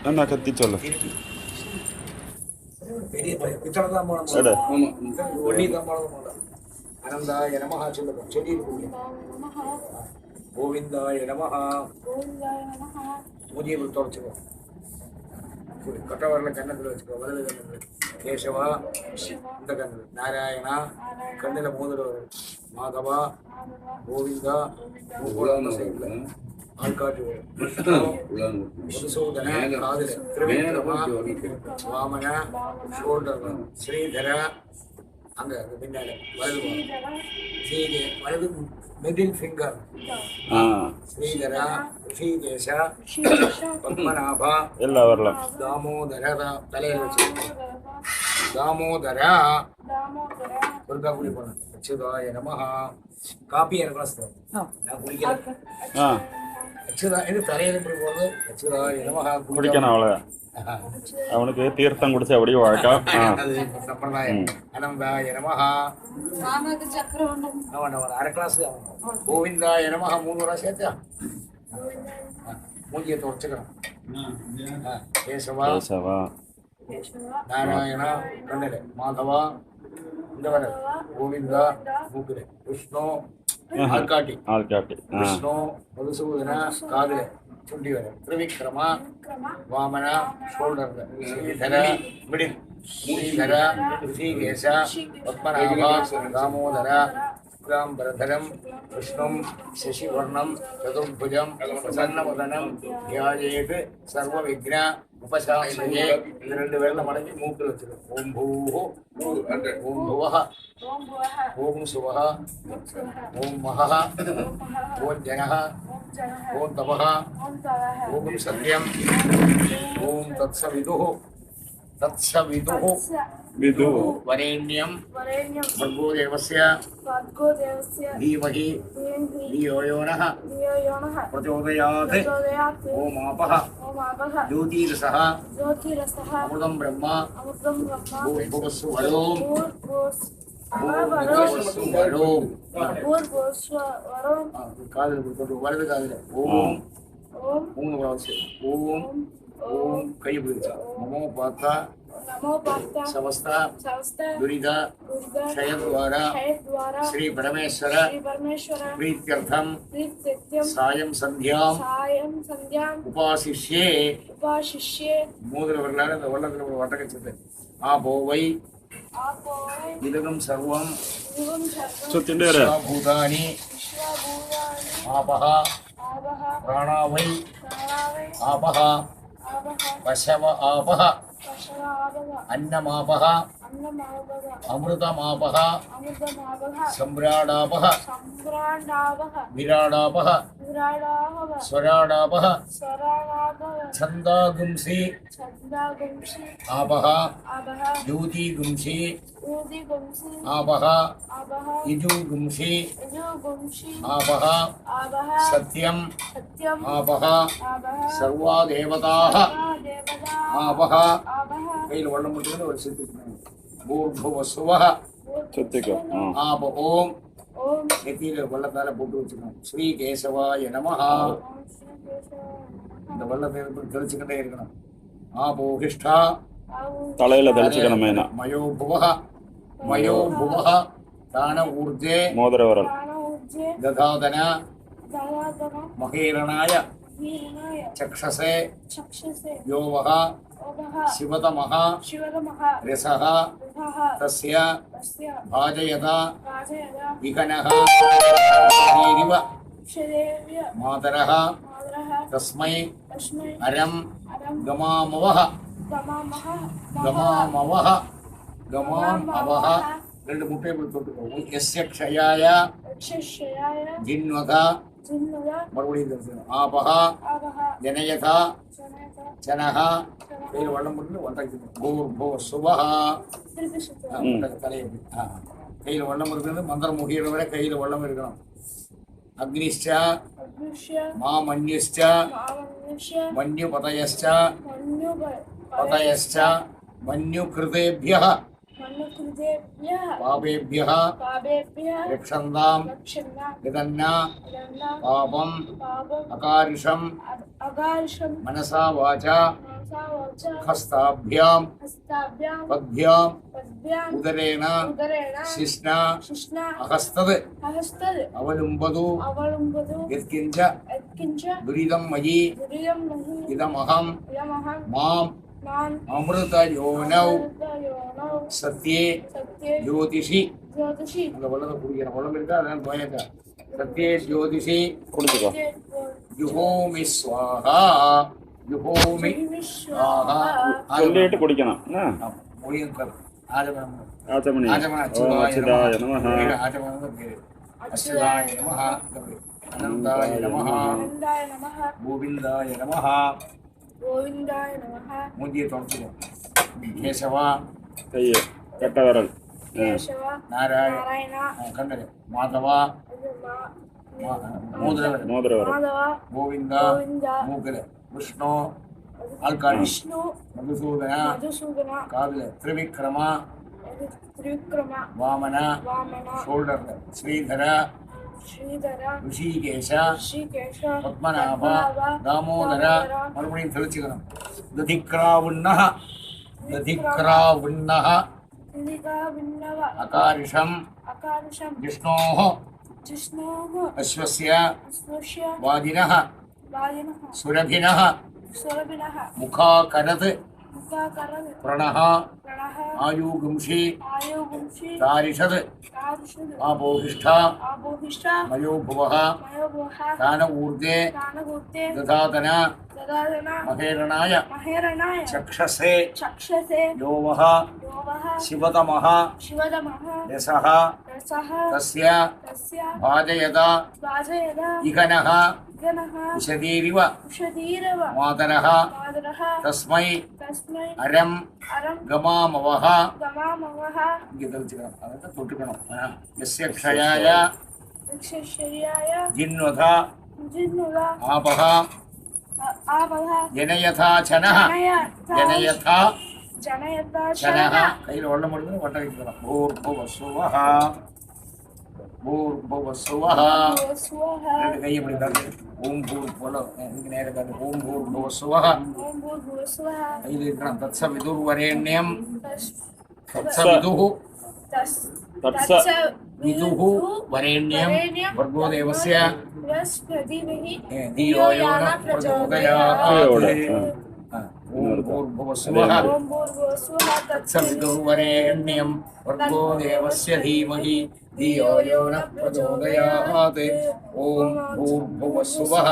என்ன கத்தி சொல்லு. பெரிய பித்தளை தான் போன ஒல்லி தான் போன அனந்தாய நமஹா சொல்லுங்க செடி கோவிந்தாய நமஹா மூதியை தொடச்சுக்கோ கட்டவரில் கன்னத்தில் வச்சுக்கோ வலது கன்னத்தில் கேசவா இந்த கண்ணில் நாராயணா கண்ணில் மோதிரவர் மாதவா கோவிந்தா சைடில் ஆள்காட்டு மதுசூதன காதல திருவிக்ரமா வாமன ஷோல்டர் ஸ்ரீதர அங்க பின்னால வலது ஸ்ரீதே வலது மிடில் ஃபிங்கர் ஸ்ரீதர ரிஷிகேஷ பத்மநாபா எல்லாம் வரலாம். தாமோதர தலையில் வச்சு தாமோதர துர்கா குடி போன அச்சுதாய நமஹா காப்பி எனக்கு நான் குடிக்கல அச்சுதா இது தலையில் இப்படி போகிறது அச்சுதாய நமஹா குடிக்கணும் அவ்வளோ. அவனுக்கு தீர்த்தம் குடிச்சு அப்படியே வழக்கம். சம்பிரதாயம் அனந்தாய நமஹா அரை கிளாஸ் கோவிந்தாய நமஹா 3 ரூபா சேர்த்தா மூஞ்சியை தொடச்சுக்கணும். கேசவா நாராயணா கண்ணல மாதவா இந்த வர கோவிந்தா மூக்குல விஷ்ணு ஆள்காட்டி விஷ்ணு மதுசூதன காதுல சுண்டி வர திரிவிக்ரமா வாமன ஷோல்டர்ல ஸ்ரீதர மிடில் ஸ்ரீதர ரிஷிகேஷ பத்மநாபா தாமோதர சுக்லாம்பரதரம் விஷ்ணும் சசிவர்ணம் சதுர்புஜம் பிரசன்னவதனம் தியாயேத் சர்வ விக்ன உபசாசயே. இந்த 2 பேர்ல மடங்கி மூக்கில் வச்சிருக்கோம். ஓம் பூஹோ ஓம் புவஹ ஓம் சுவஹ ஓம் மஹஹ ஓம் ஜனஹ ஓம் தபஹ ஓம் சத்யம் ஓம் தத்சவிதுஹ वरेण्यं भर्गो देवस्य धीमहि धियो यो नः प्रचोदयात् ओम आपः ज्योतिरसः अमृतं ब्रह्म भूर्भुवस्सु वरोम् காதல் வலது காதல ஓம் ஓம் 3 பிராவசி ஓம் ஓம் கை பிடிச்சா நமோ பார்த்தா समस्त दुरिता क्षयद्वारा श्री परमेश्वर प्रीत्यर्थम सायं संध्यां उपासिष्ये मूदल वरलाल அந்த வள்ளத்துல ஒரு வட்டக்கச்சது ஆபோவை இதகம் சர்வம் சுத்திண்டேர பூதானி ஆபஹ பிராணாவை ஆபஹ பசவ ஆபஹ अन्नमापः अमृतमापः सम्राडापः विराडापः स्वराडापः छन्दागुंसि आपः द्यूतिगुंसि आपः यजुगुंसि आपः सत्यम् आपः सर्वा देवताः आपः கையில் வள்ள முடியாது ஒரு சித்திக்கணும். பூர்புவஸ்வஹ சித்திக்கோ ஆப ஓம் நெத்தியில வள்ளத்தால போட்டு வச்சுக்கணும். ஸ்ரீ கேசவாய நமஹா இந்த வள்ளத்தை தெளிச்சுக்கிட்டே இருக்கணும். ஆபோகிஷ்டா தலையில தெளிச்சுக்கணும். மயோ புவஹ தான ஊர்ஜே மோதிர வரல் ததாதன மகேரணாய चक्षसे योवः शिवतमः रसः तस्य भाजयता विघ्नः मातरः तस्मै अरं गमामवः गमामवः 2 முட்டை போட்டு यस्य क्षयाय जिन्वथा மறுபடியும் ஆபஹ ஜனயதா ஜனஹ கையில் வள்ளம் போட்டு ஒன்றாக்கி பூர்போ சுபஹ தலையை கையில் வள்ளம் இருக்கிறது மந்திரம் முடிகிற வரை கையில் வள்ளம் இருக்கணும். அக்னிஷ்ட மாமன்யுஷ்ட மன்யுபதயஷ்ட மன்யுகிருதேभ्यः पापेभ्यः रक्षन्तां यदन्ना पापम् अकारिषं मनसा वाचा हस्ताभ्यां पद्भ्यां उदरेण शिश्ना अहस्तद् अवलुम्बतु यत्किञ्च दुरिदं मयि इदमहं माम् अमृतयोनौ सत्ये ज्योतिषि அந்த வல்லத குடிக்கிற வல்லம் இருக்கா அதான் துவயக்கா சத்யே ஜோதிஷி குடிச்சுக்கோ யுஹோமி ஸ்வாஹா யுஹோமி ஸ்வாஹா சொல்லிட்டு குடிக்கணும் மொழியந்தர் ஆஜமனம் ஆச்சமணி அச்சுதாய நமஹ அச்சுதாய நமஹ அனந்தாய நமஹ கோவிந்தாய நமஹ மூஞ்சியை தொடச்சுக்கோ கேசவா கையை கட்ட விரல் நாராயண கண்டது மாதவா மோதிர விரல் கோவிந்தா மூக்குல விஷ்ணு ஆள்காடி மதுசூதன காதுல திரிவிக்ரமா வாமன ஷோல்டர்ல ஸ்ரீதர ಋಷಿಕೇಶ ಪದ್ಮನಾಭ ದಾಮೋದರ ಮறுபடியும் தெளிச்சுக்கணும் ದಧಿಕ್ರಾವುನ್ನಃ ಅಕಾರಿಷಂ ಜಿಷ್ಣೋಃ ಅಶ್ವಸ್ಯ ವಾದಿನಃ ಸುರಭಿನಃ ಮುಖಾಕರತ್ ಪ್ರಣಃ ಆಯುಗುಂಷಿ ತಾರಿಷದ್ ಆಬೋಹಿಷ್ಠ ಮಯೋಭುವಃ ತಾನ ಊರ್ಧ್ವೆ ದಧಾತನ ಮಹೇರಣಾಯ ಚಕ್ಷಸೆ ಯೋವಃ ಶಿವತಮಃ ಯಸಃ ತಸ್ಯ ಭಾಜಯತ ಇಹನಃ ಉಷಧೀರಿವ ಮಾತರಃ ತಸ್ಮೈ ಅರಂ ಗಮಾಮವಃ இங்கே தெரிஞ்சுக்கணும் அதாவது தொட்டுக்கணும் எஸ்ய க்ஷயாய ஜின்வத ஆபஹ ஜனயதா சனஹ ஜனயதா சனஹ கையில் வெள்ளம் முடிஞ்சு வட்ட வைக்கலாம் பூர்புவசுவஹ பூர்புவசுவஹ ரெண்டு கையை இப்படி காட்டு ஓம் பூர்புவ இதுக்கு நேரம் காட்டு ஓம் பூர்புவசுவஹ கையில் இருக்கணும் தத்ச விதுர்வரேண்யம் तत्सविदुः वरेण्यं भर्गो देवस्य धियो यो नः प्रचोदयात् ओम भूर्भुवस्सुवः तत्सविदुः वरेण्यं भर्गो देवस्य धीमहि धियो यो नः प्रचोदयात् ओम भूर्भुवस्सुवः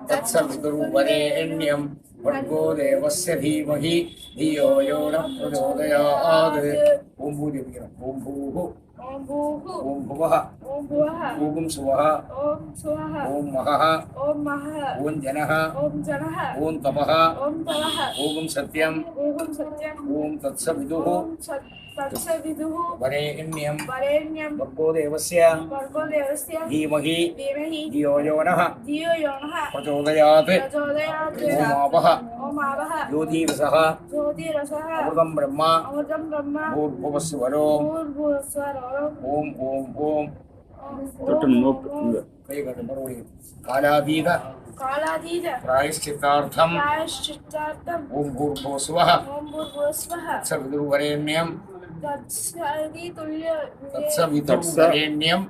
तत्सविदुः वरेण्यं भर्गो देवस्य धीमहि धियो यो नः प्रचोदयात् ओम भूरि ओम भूः ओम भुवः ओम सुवः ओम महः ओम जनः ओम तपः ओम सत्यं ओम तत्सविदुः वरेण्यं भर्गो देवस्य धीमहि धियो यो नः प्रचोदयात् ओम आवः ज्योतिरसः अमृतं ब्रह्म भूर्भुवस्सुवरो ओम ओम ओम कालातीत प्रायश्चित्तार्थं ओम भूर्भुवस्सुवः तत्सविदुर्वरेण्यं तत्सवितुर्वरेण्यं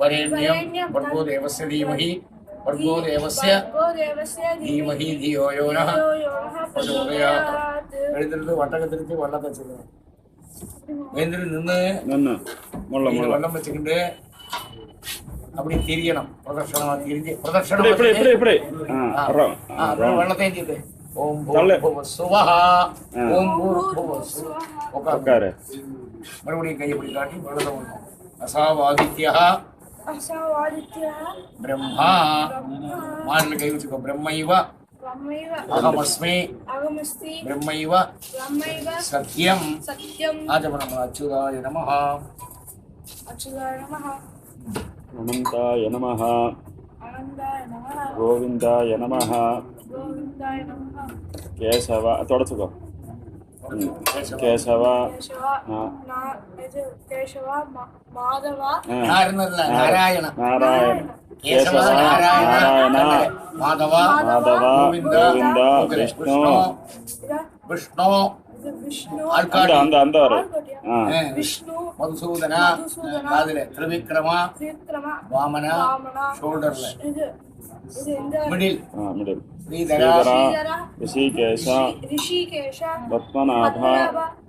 वरेण्यं भर्गो देवस्य धीमहि भर्गो देवस्य धीमहि धियो यो नः प्रचोदयात् எழுந்திருந்து வட்டகத்திற்கு வல்லத்தை வச்சுக்கணும் எழுந்திருந்து நின்று வல்லம் வச்சுக்கிட்டு அப்படி திரியணும் பிரதர்ஷனமா திரிஞ்சு பிரதர்ஷனம் வெள்ளத்தையும் தீட்டு ஓம் பூர்புவஸ்சுவஹ ஓம் பூர்புவஸ்சுவஹ உட்காரு மறுபடியும் கை இப்படி காட்டி வெள்ளத்தை விடணும் அசாவாதித்யஹ ब्रह्मा मान कई वचुको ब्रह्मैव अहमस्मि ब्रह्मैव सत्यं आचमनम् अच्युताय नमः अनन्ताय नमः गोविन्दाय नमः केशव तोडचुको केशव नारायण नारायण ಕೇಶವ ನಾರಾಯಣ ಮಾಧವ ಮಾಧವ ಗೋವಿಂದ ಗೋವಿಂದ ವಿಷ್ಣು ವಿಷ್ಣು விஷ்ணு ஆள்காட்டி அந்த வரும் விஷ்ணு மதுசூதன மதுசூதன, அதுல திரிவிக்ரமா விக்ரமா, வாமன வாமனா, ஷோல்டர்ல இது இது இந்த மிடில் மிடில் ஸ்ரீதரா ಶ್ರೀಧರ ಋಷಿಕೇಶ ரிஷிகேஷ, பத்மநாಭ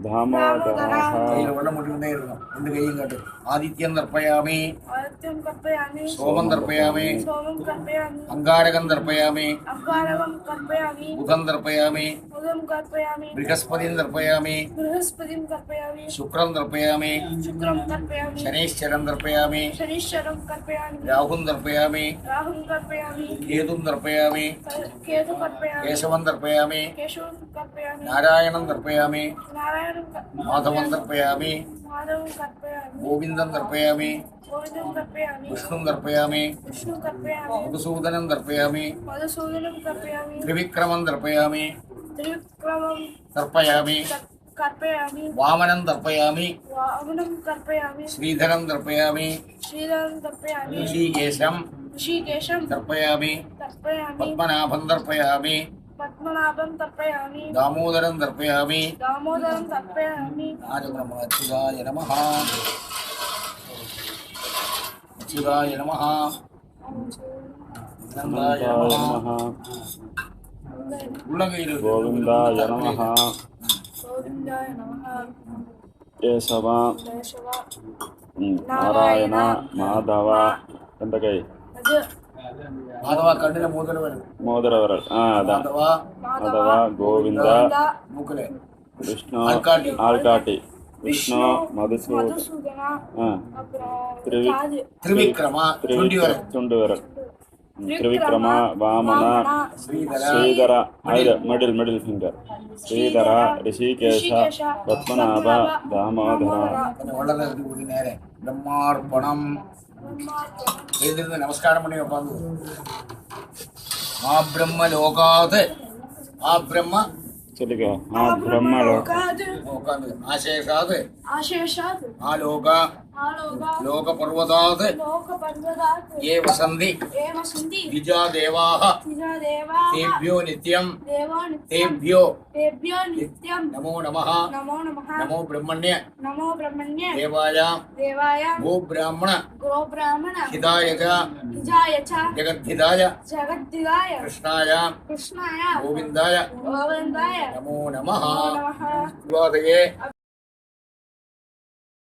தாமோதர கையில வெள்ள மட்டும்தான் இருக்கும். ரெண்டு கையும் காட்டு. ஆதித்யம் தர்ப்பயாமி ஆதித்யம் கற்பயாமி, சோமம் தர்ப்பயாமி சோமம் கற்பயாமி, அங்காரகம் தர்ப்பயாமி அங்காரகம் கற்பயாமி, புதம் தர்ப்பயாமி புதம் கற்பயாமி, बृहस्पतिं தர்ப்பயாமி बृहस्पतिं கற்பயாமி, शुक्रं தர்ப்பயாமி சுக்ரம் கற்பயாமி, शनैश्चरं தர்ப்பயாமி சனீஸ்வரம் கற்பயாமி, राहुं தர்ப்பயாமி ராகும் கற்பயாமி, கேதும் தர்ப்பயாமி கேது கற்பயாமி, கேசவம் தர்ப்பயாமி கேசவம் கற்பயாமி, நாராயணம் தர்ப்பயாமி நாராயணம் மாதவம் தர்ப்பயாமி மாதவம் கற்பயாமி, கோவிந்தம் தர்ப்பயாமி கோவிந்தம் கற்பயாமி, விஷ்ணும் தர்ப்பயாமி விஷ்ணு கற்பயாமி, மதுசூதனம் தர்ப்பயாமி மதுசூதனம் கற்பயாமி, திரிவிக்ரமம் தர்ப்பயாமி திரிவிக்ரமம் தர்ப்பயாமி கற்பயாமி, வாமனம் தர்ப்பயாமி வாமனம் கற்பயாமி, ஸ்ரீதரம் தர்ப்பயாமி ஸ்ரீதரம் கற்பயாமி, ऋषिकेशं ऋषिकेशं தர்ப்பயாமி கற்பயாமி, பத்மநாபம் தர்ப்பயாமி பத்மநாபம் கற்பயாமி, தாமோதரம் தர்ப்பயாமி தாமோதரம் கற்பயாமி, அச்சுதாய நமஹ அச்சுதாய நமஹ நந்தாய நமஹ நமः உள்ளங்கையில் கோவிந்தாய நமः கோவிந்தாய நமः, கேசவ கேசவ, நாராயண மாதவ எந்த கை அது மாதவா கண்ணுல மூதல வரும் மோதிர விரல் அதான் மாதவா மாதவ கோவிந்த கோவிந்தா, மூக்கல விஷ்ணு ஆள்காட்டி. ஆள்காட்டி விஷ்ணு மதுசூ மதுசூதனா, அப்புறம் திரிவி- காது, திரிவிக்ரமா சுண்டி வரும் துண்டு விரல் ತ್ರಿವಿಕ್ರಮ ವಾಮನ ஸ்ரீதர ಶ್ರೀಧರ ಐದು ಮಿಡಿಲ್ ಫಿಂಗರ್ ಶ್ರೀಧರ ಋಷಿಕೇಶ ಪದ್ಮನಾಭ ದಾಮೋದರ வள்ளல இருக்கு நேரே பிரம்மார்ப்பணம் எழுந்திருந்து நமஸ்காரம் பண்ணி உட்காந்து மா பிரம்ம லோகாத் ஆ பிரம்ம சொல்லிக்கோ ಬ್ರಹ್ಮಲೋಕ காது, உட்காந்து ஆசேஷாத் ஆசேஷாத், ஆலோக ஆலோகா, லோக பர்வதாத் லோக பர்வதாத், ஏ வசந்தி ஏவ சந்தி, திஜா தேவாः திஜா தேவா, தேभ्यो நித்யம் தேவா நித்யம், தேभ्यो தேவ்யோ நித்யம், நமோ நமः நமோ நமः, நமோ பிரம்மண்ய நமோ பிரம்மண்ய, தேவாய தேவாய, கோ பிராமண கோ பிராமண, ஹிதாய ஹிஜாய ச, ஜெகத்ஹிதாய ஜகத்திதாய, கிருஷ்ணாய கிருஷ்ணாய, கோவிந்தாய கோவிந்தாய, நமோ நமः நமோ நமः. சுவாதயே